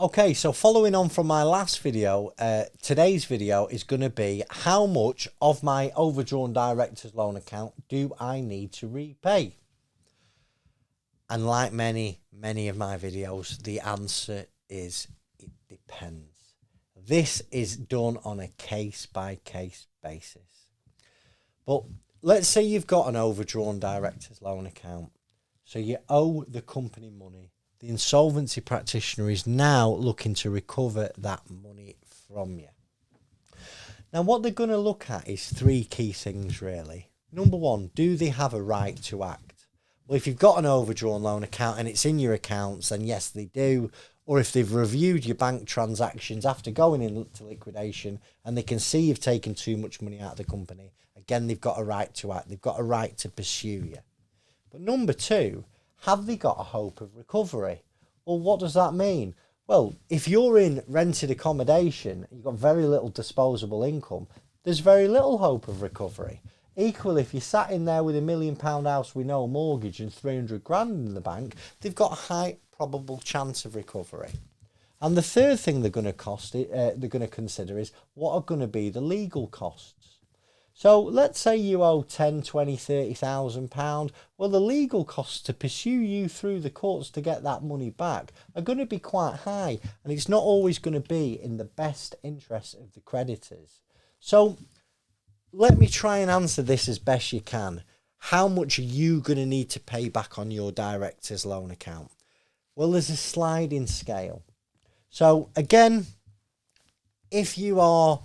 Okay, so following on from my last video, today's video is going to be how much of my overdrawn director's loan account do I need to repay? And like many of my videos, the answer is it depends. This is done on a case-by-case basis. But let's say you've got an overdrawn director's loan account. So you owe the company money. The insolvency practitioner is now looking to recover that money from you. Now, what they're going to look at is three key things, really. Number one, do they have a right to act? Well, if you've got an overdrawn loan account and it's in your accounts, then yes, they do. Or if they've reviewed your bank transactions after going into liquidation and they can see you've taken too much money out of the company, again, they've got a right to act. They've got a right to pursue you. But number two, have they got a hope of recovery? Well, what does that mean? Well, if you're in rented accommodation, you've got very little disposable income, there's very little hope of recovery. Equally, if you sat in there with £1 million house with no mortgage and 300 grand in the bank, they've got a high probable chance of recovery. And the third thing they're going to consider is what are going to be the legal costs. So let's say you owe 10, 20, 30,000 pounds. Well, the legal costs to pursue you through the courts to get that money back are going to be quite high, and it's not always going to be in the best interest of the creditors. So let me try and answer this as best you can. How much are you going to need to pay back on your director's loan account? Well, there's a sliding scale. So again, if you are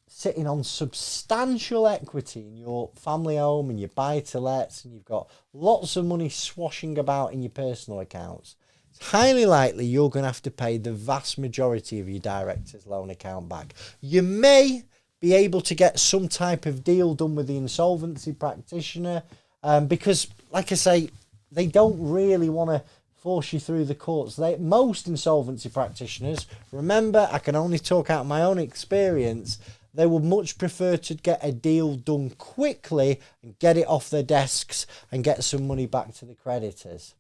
sitting on substantial equity in your family home and your buy-to-lets and you've got lots of money swashing about in your personal accounts, it's highly likely you're going to have to pay the vast majority of your director's loan account back. You may be able to get some type of deal done with the insolvency practitioner because, like I say, they don't really want to force you through the courts. Most insolvency practitioners, remember, I can only talk out my own experience, they would much prefer to get a deal done quickly and get it off their desks and get some money back to the creditors.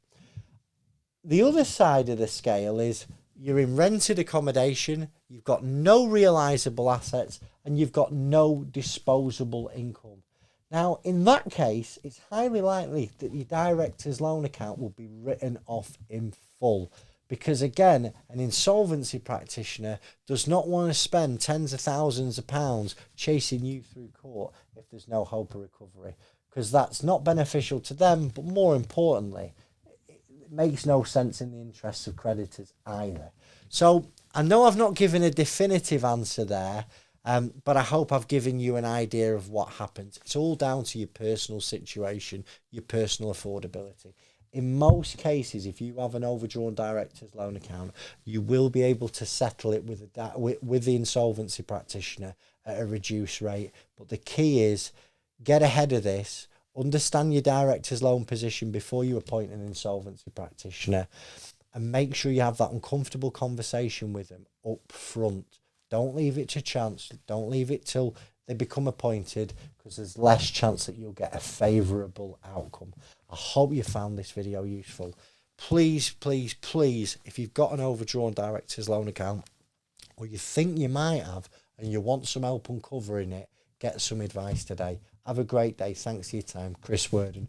The other side of the scale is you're in rented accommodation, you've got no realisable assets, and you've got no disposable income. Now, in that case, it's highly likely that your director's loan account will be written off in full. Because again, an insolvency practitioner does not want to spend tens of thousands of pounds chasing you through court if there's no hope of recovery. Because that's not beneficial to them, but more importantly, it makes no sense in the interests of creditors either. So I know I've not given a definitive answer there, but I hope I've given you an idea of what happens. It's all down to your personal situation, your personal affordability. In most cases, if you have an overdrawn director's loan account, you will be able to settle it with the insolvency practitioner at a reduced rate. But the key is get ahead of this, understand your director's loan position before you appoint an insolvency practitioner, and make sure you have that uncomfortable conversation with them up front. Don't leave it to chance. Don't leave it till they become appointed, because there's less chance that you'll get a favourable outcome. I hope you found this video useful. Please, please, please, if you've got an overdrawn director's loan account, or you think you might have, and you want some help uncovering it, get some advice today. Have a great day. Thanks for your time. Chris Worden